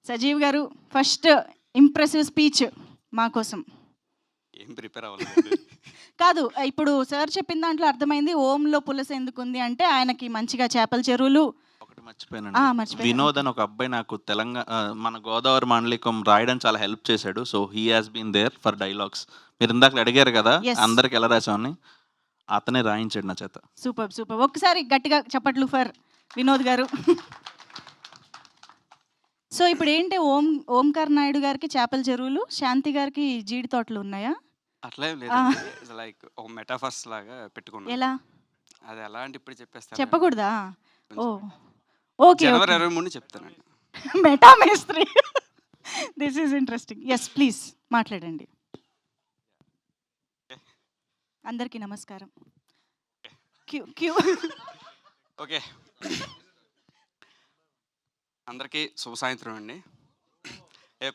సజీవ్ గారు first impressive speech మా కోసం. ఏం ప్రిపేర్ అవ్వలేదు. కాదు, ఇప్పుడు సార్ చెప్పిన దాంట్లో అర్థమైంది ఓంలో పులస ఎందుకుంది అంటే ఆయనకి మంచిగా చేపల చెరువులు. ఒకటి మర్చిపోయానండి. మర్చిపోయాను. వినోద్ అని ఒక అబ్బాయి నాకు మన గోదావరి మాండలికం రాయడం చాలా హెల్ప్ చేశాడు. So he has been there for dialogues. మీరు ఇందాక అడిగారు కదా Yes. అందరికి ఎలా రాసామని, అతనే రాయించాడు నా చేత. Super super. ఒక్కసారి గట్టిగా చప్పట్లు ఫర్ వినోద్ గారు. సో ఇప్పుడు ఏంటి ఓంకార్ నాయుడు గారికి చేపల చెరువులు, శాంతి గారికి జీడి తోటలు ఉన్నాయా? అట్లా ఏం లేదండి. లైక్ ఒక మెటాఫర్స్ లాగా పెట్టుకున్నాను. ఎలా అది ఎలా అంటే ఇప్పుడు చెప్పేస్తాను. చెప్పకూడదా? ఓ ఓకే. జనవరి 23 చెప్తానండి. మెటా మేస్త్రి. This is interesting. Yes please మాట్లాడండి. అందరికీ నమస్కారం. Queue queue. ఓకే, అందరికీ శుభ సాయంత్రం అండి.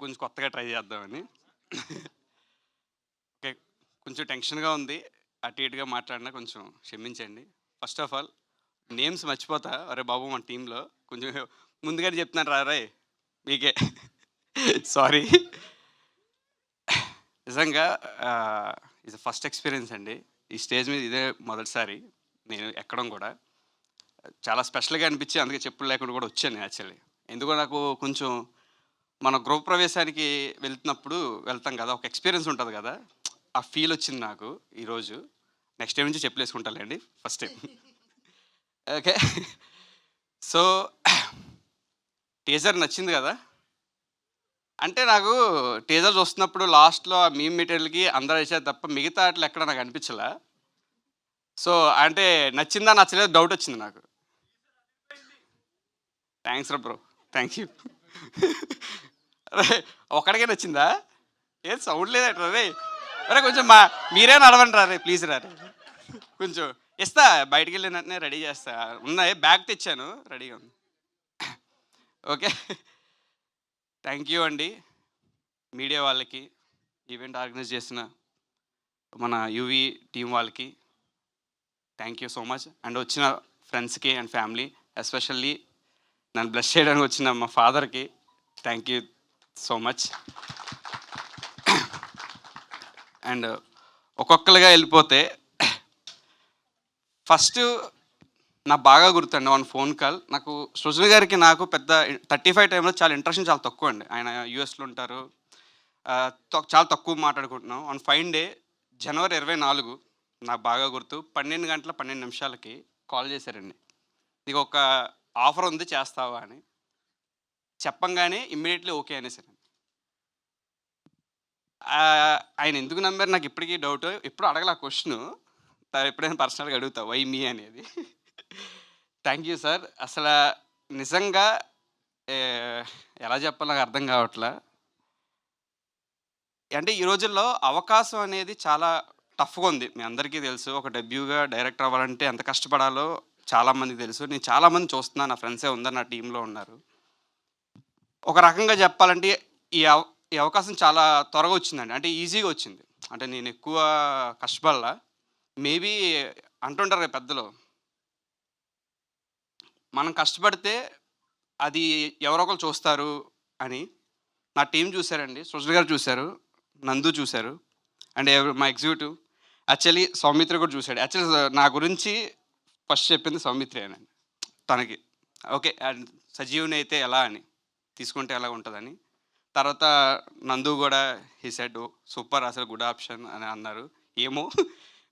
కొంచెం కొత్తగా ట్రై చేద్దామని. ఓకే, కొంచెం టెన్షన్గా ఉంది, అటు ఇటుగా మాట్లాడినా కొంచెం క్షమించండి. ఫస్ట్ ఆఫ్ ఆల్ నేమ్స్ మర్చిపోతా. అరే బాబు మన టీంలో కొంచెం ముందుగానే చెప్తున్నాను రాయ్ మీకే. సారీ. నిజంగా ఇది ఫస్ట్ ఎక్స్పీరియన్స్ అండి. ఈ స్టేజ్ మీద ఇదే మొదటిసారి నేను ఎక్కడం కూడా. చాలా స్పెషల్గా అనిపించి అందుకే చెప్పులు లేకుండా కూడా వచ్చాను యాక్చువల్లీ. ఎందుకో నాకు కొంచెం మన గృహ ప్రవేశానికి వెళ్తాం కదా, ఒక ఎక్స్పీరియన్స్ ఉంటుంది కదా, ఆ ఫీల్ వచ్చింది నాకు ఈరోజు. నెక్స్ట్ టైం నుంచి చెప్పులు వేసుకుంటానండి first time. Okay, so teaser నచ్చింది కదా. అంటే నాకు టీజర్ చూస్తున్నప్పుడు లాస్ట్లో ఆ మీమ్ మెటీరియల్కి అందరూ వేసారు తప్ప మిగతా అట్లా ఎక్కడ నాకు అనిపించలే. సో అంటే నచ్చిందా నచ్చలేదు డౌట్ వచ్చింది నాకు. థ్యాంక్స్ రా బ్రో, థ్యాంక్ యూ. అరే ఒక్కడికే నచ్చిందా? ఏం సౌండ్ లేదట రే. అరే కొంచెం మీరే నడవండి రా రే, ప్లీజ్ రా రే. కొంచెం ఇస్తా, బయటికి వెళ్ళిన వెంటనే రెడీ చేస్తా. ఉన్నాయి, బ్యాగ్ తెచ్చాను, రెడీగా ఉంది. ఓకే, థ్యాంక్ యూ అండి మీడియా వాళ్ళకి, ఈవెంట్ ఆర్గనైజ్ చేసిన మన యూవీ టీం వాళ్ళకి thank you so much. And వచ్చిన ఫ్రెండ్స్కి అండ్ ఫ్యామిలీ, ఎస్పెషల్లీ నన్ను బ్లెస్ చేయడానికి వచ్చిన మా ఫాదర్కి thank you so much. And ఒక్కొక్కరుగా వెళ్ళిపోతే ఫస్ట్ నాకు బాగా గుర్తండి వన్ ఫోన్ కాల్. నాకు సృజన గారికి నాకు పెద్ద 35 టైంలో చాలా ఇంట్రెస్ట్ చాలా తక్కువ అండి. ఆయన యూఎస్లో ఉంటారు, చాలా తక్కువ మాట్లాడుకుంటున్నాం. ఆన్ ఫైన్ డే జనవరి 24 నాకు బాగా గుర్తు 12 గంటల 12 నిమిషాలకి కాల్ చేశారండి. నీకు ఒక ఆఫర్ ఉంది చేస్తావా అని చెప్పంగానే ఇమ్మీడియట్లీ ఓకే అనేసారండి. ఆయన ఎందుకు నమ్మారు నాకు ఇప్పటికీ డౌట్. ఎప్పుడు అడగల క్వశ్చను, ఎప్పుడైనా పర్సనల్గా అడుగుతా వై మీ అనేది. Thank you sir. అసలు నిజంగా ఎలా చెప్పాలో నాకు అర్థం కావట్లే. అంటే ఈ రోజుల్లో అవకాశం అనేది చాలా టఫ్గా ఉంది. మీ అందరికీ తెలుసు, ఒక డెబ్యూగా డైరెక్టర్ అవ్వాలంటే ఎంత కష్టపడాలో చాలామందికి తెలుసు. నేను చాలామంది చూస్తున్నాను, నా ఫ్రెండ్సే ఉన్నారు, నా టీంలో ఉన్నారు. ఒక రకంగా చెప్పాలంటే ఈ అవకాశం చాలా త్వరగా వచ్చిందండి. అంటే ఈజీగా వచ్చింది. అంటే నేను ఎక్కువ కష్టపడలా. మేబీ అంటుంటారు కదా పెద్దలు, మనం కష్టపడితే అది ఎవరో ఒకరు చూస్తారు అని. నా టీం చూశారండి, సృజన గారు చూశారు, నందు చూశారు, అండ్ మా ఎగ్జిక్యూటివ్ యాక్చువల్లీ సౌమిత్ర కూడా చూశాడు. యాక్చువల్లీ నా గురించి ఫస్ట్ చెప్పింది సౌమిత్రే అని. తనకి ఓకే అండ్ సజీవుని అయితే ఎలా అని తీసుకుంటే ఎలా ఉంటుందని. తర్వాత నందు కూడా హీ సెడ్ సూపర్, అసలు గుడ్ ఆప్షన్ అని అన్నారు. ఏమో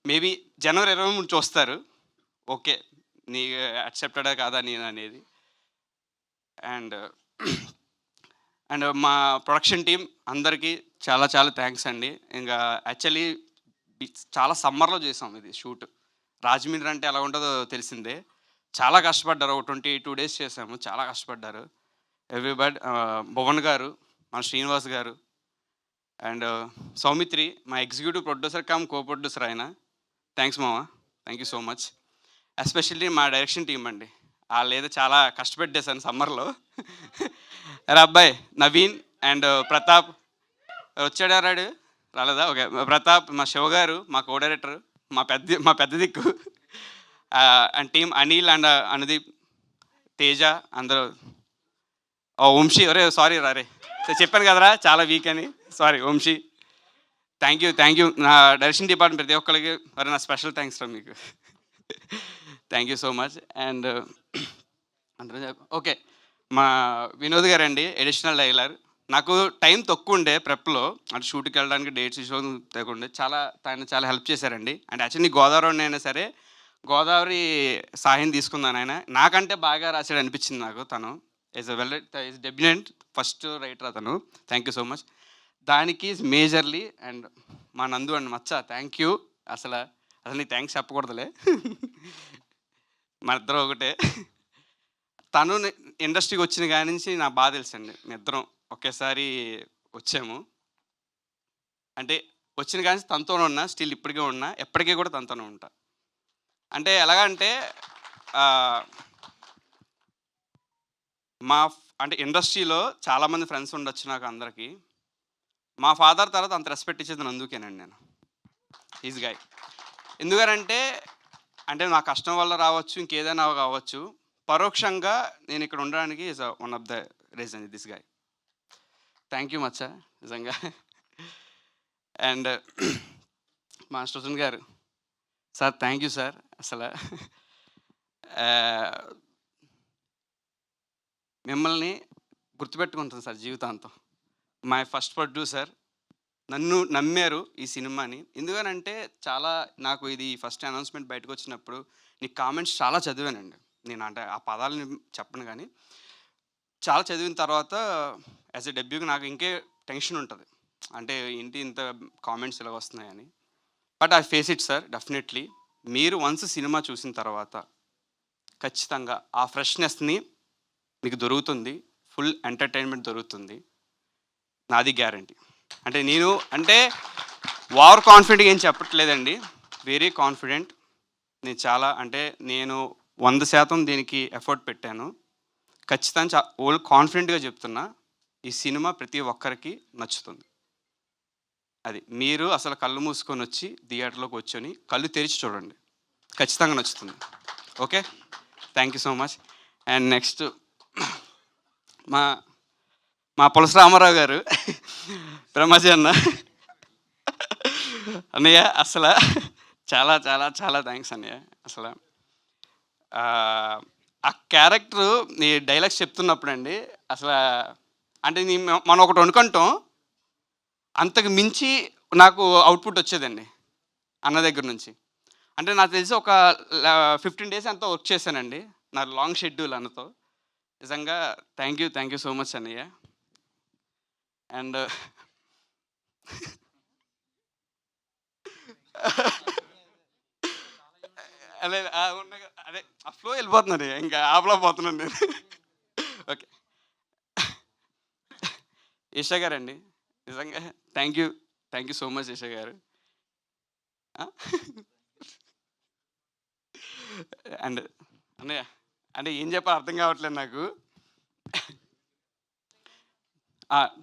మేబీ జనవరి 23 చూస్తారు ఓకే నీ యాక్సెప్టెడా కాదా నేను అనేది. అండ్ అండ్ మా ప్రొడక్షన్ టీం అందరికీ చాలా చాలా థ్యాంక్స్ అండి. ఇంకా యాక్చువల్లీ చాలా సమ్మర్లో చేసాం ఇది షూట్. రాజమండ్రి అంటే ఎలా ఉంటుందో తెలిసిందే. చాలా కష్టపడ్డారు, ఒక 22 డేస్ చేసాము, చాలా కష్టపడ్డారు ఎవ్రీబడి. భువన్ గారు, మన శ్రీనివాస్ గారు అండ్ సౌమిత్రి మా executive producer come co producer ఆయన. థ్యాంక్స్ మామ, thank you so much. Especially మా డైరెక్షన్ టీం అండి, వాళ్ళు ఏదో చాలా కష్టపెట్టేశాను సమ్మర్లో. అరే అబ్బాయి నవీన్ అండ్ ప్రతాప్ వచ్చాడా రాడు రాలేదా? ఓకే, ప్రతాప్, మా శివ గారు, మా కో డైరెక్టర్, మా పెద్ద దిక్కు and team Anil and Anudeep, Teja, అందరూ వంశీ ఒరే సారీ రే చెప్పాను కదరా చాలా వీక్ అని సారీ వంశీ థ్యాంక్ యూ నా డైరెక్షన్ డిపార్ట్మెంట్ ప్రతి ఒక్కరికి మరి నా స్పెషల్ థ్యాంక్స్ రా మీకు thank you so much and okay మా వినోద్ గారు అండి ఎడిషనల్ డైలాగ్ నాకు టైం తక్కువ ఉండే ప్రెప్లో అంటే షూట్కి వెళ్ళడానికి డేట్స్ షో తగ్గుండే ఆయన చాలా హెల్ప్ చేశారండి అంటే యాక్చువల్లీ గోదావరి అయినా సరే గోదావరి సాయం తీసుకున్నాను ఆయన నాకంటే బాగా రాశాడు అనిపించింది నాకు తను ఈజ్ డెబ్యునెంట్ ఫస్ట్ రైటర్ అతను థ్యాంక్ యూ సో మచ్ దానికి మేజర్లీ అండ్ మా నందు అండ్ మచ్చ థ్యాంక్ యూ అసలు నీకు థ్యాంక్స్ చెప్పకూడదులే మన ఇద్దరం ఒకటే తను ఇండస్ట్రీకి వచ్చిన కాడి నుంచి నా బాధ తెలుసండి మీ ఇద్దరం ఒకేసారి వచ్చాము అంటే వచ్చిన కాడి నుంచి తనతోనే ఉన్నా స్టిల్ ఇప్పటికే ఉన్నా ఎప్పటికీ కూడా తనతోనే ఉంటా అంటే ఎలాగంటే అంటే ఇండస్ట్రీలో చాలామంది ఫ్రెండ్స్ ఉండొచ్చు నాకు అందరికీ మా ఫాదర్ తర్వాత అంత రెస్పెక్ట్ ఇచ్చేది నందుకేనండి నేను ఈజ్ గాయ్ ఎందుకనంటే అంటే నా కష్టం వల్ల రావచ్చు ఇంకేదైనా కావచ్చు పరోక్షంగా నేను ఇక్కడ ఉండడానికి is one of the reason this guy thank you మచ్చా నిజంగా అండ్ మా సృజన్ గారు సార్ థ్యాంక్ యూ సార్ అసలు మిమ్మల్ని గుర్తుపెట్టుకుంటాను సార్ జీవితాంతం మై ఫస్ట్ ప్రొడ్యూసర్ నన్ను నమ్మారు ఈ సినిమాని ఎందుకనంటే చాలా నాకు ఇది ఫస్ట్ అనౌన్స్మెంట్ బయటకు వచ్చినప్పుడు నీ కామెంట్స్ చాలా చదివానండి నేను అంటే ఆ పదాలని చెప్పను కానీ చాలా చదివిన తర్వాత యాజ్ ఎ డెబ్యూకి నాకు ఇంకే టెన్షన్ ఉంటుంది అంటే ఏంటి ఇంత కామెంట్స్ ఇలా వస్తున్నాయని but I face it sir definitely మీరు వన్స్ సినిమా చూసిన తర్వాత ఖచ్చితంగా ఆ ఫ్రెష్నెస్ని మీకు దొరుకుతుంది ఫుల్ ఎంటర్టైన్మెంట్ దొరుకుతుంది నాది గ్యారంటీ అంటే నేను అంటే ఓవర్ కాన్ఫిడెంట్గా ఏం చెప్పట్లేదండి వెరీ కాన్ఫిడెంట్ నేను చాలా అంటే నేను 100% దీనికి ఎఫర్ట్ పెట్టాను ఖచ్చితంగా ఓల్ కాన్ఫిడెంట్గా చెప్తున్నా ఈ సినిమా ప్రతి ఒక్కరికి నచ్చుతుంది అది మీరు అసలు కళ్ళు మూసుకొని వచ్చి థియేటర్లోకి వచ్చి కళ్ళు తెరిచి చూడండి ఖచ్చితంగా నచ్చుతుంది okay thank you so much and next మా పులస రామారావు గారు బ్రహ్మాజీ అన్నయ్య అసలు చాలా చాలా చాలా థ్యాంక్స్ అన్నయ్య అసలు ఆ క్యారెక్టరు నీ డైలాగ్స్ చెప్తున్నప్పుడు అండి అసలు అంటే మనం ఒకటి అనుకుంటాం అంతకు మించి నాకు అవుట్పుట్ వచ్చేదండి అన్న దగ్గర నుంచి అంటే నాకు తెలిసి ఒక 15 days అంతా వర్క్ చేశానండి నా లాంగ్ షెడ్యూల్ అన్నతో నిజంగా థ్యాంక్ యూ సో మచ్ అన్నయ్య అండ్ అదే అదే ఆ ఫ్లో వెళ్ళిపోతున్నాను ఇంకా ఆపలేకపోతున్నాను నేను ఓకే ఈషా గారు అండి నిజంగా thank you so much Isha గారు అండ్ అన్నయ్య అంటే ఏం చెప్పాలి అర్థం కావట్లేదు నాకు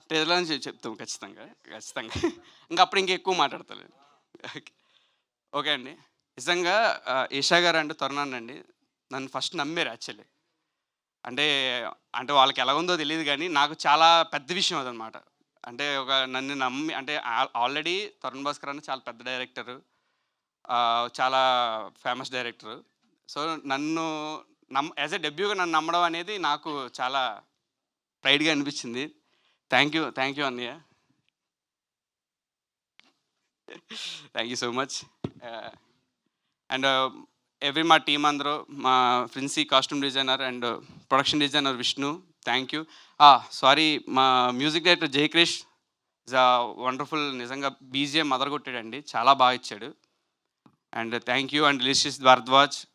ట్రైలర్ నుంచి చెప్తాం ఖచ్చితంగా ఇంకా అప్పుడు ఇంకెక్కువ మాట్లాడతలేదు ఓకే అండి నిజంగా ఈషా గారు అంటే తరుణాన్ని నన్ను ఫస్ట్ నమ్మారు యాక్చువల్లీ అంటే వాళ్ళకి ఎలా ఉందో తెలియదు కానీ నాకు చాలా పెద్ద విషయం అదనమాట అంటే నన్ను నమ్మి అంటే ఆల్రెడీ తరుణ్ భాస్కర్ అని చాలా పెద్ద డైరెక్టరు చాలా ఫేమస్ డైరెక్టరు సో నన్ను యాజ్ ఎ డెబ్యూగా నన్ను నమ్మడం అనేది నాకు చాలా ప్రైడ్గా అనిపించింది థ్యాంక్ యూ అన్నయ్య thank you so much and మా టీం అందరూ మా Princy costume designer and production designer Vishnu thank you sorry మా music director Jayakrish is wonderful నిజంగా బీజిఎం అదరగొట్టాడండి చాలా బాగా ఇచ్చాడు అండ్ థ్యాంక్ యూ అండ్ లిషిస్ భారద్వాజ్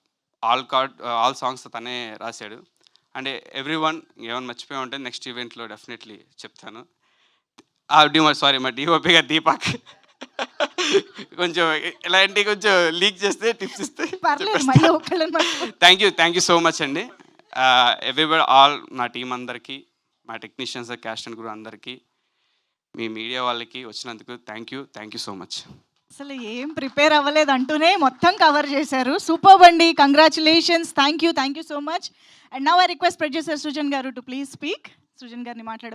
ఆల్ సాంగ్స్ తనే రాశాడు అండ్ ఎవ్రీ వన్ ఏమైనా మర్చిపోయి ఉంటే నెక్స్ట్ ఈవెంట్లో డెఫినెట్లీ చెప్తాను మా డిఓపి గారు దీపక్ కొంచెం ఇలాంటి కొంచెం లీక్ చేస్తే టిప్స్ ఇస్తే థ్యాంక్ యూ సో మచ్ అండి ఎవ్రీబడి ఆల్ నా టీం అందరికీ మా టెక్నీషియన్స్ క్యాస్ట్ అండ్ గురు అందరికీ మీ మీడియా వాళ్ళకి వచ్చినందుకు థ్యాంక్ యూ సో మచ్ అసలు ఏం ప్రిపేర్ అవ్వలేదు అంటూనే మొత్తం కవర్ చేశారు సూపర్ అండి congratulations thank you so much and now I request producer Srujan గారు టు ప్లీజ్ స్పీక్ సృజన్ గారిని మాట్లాడ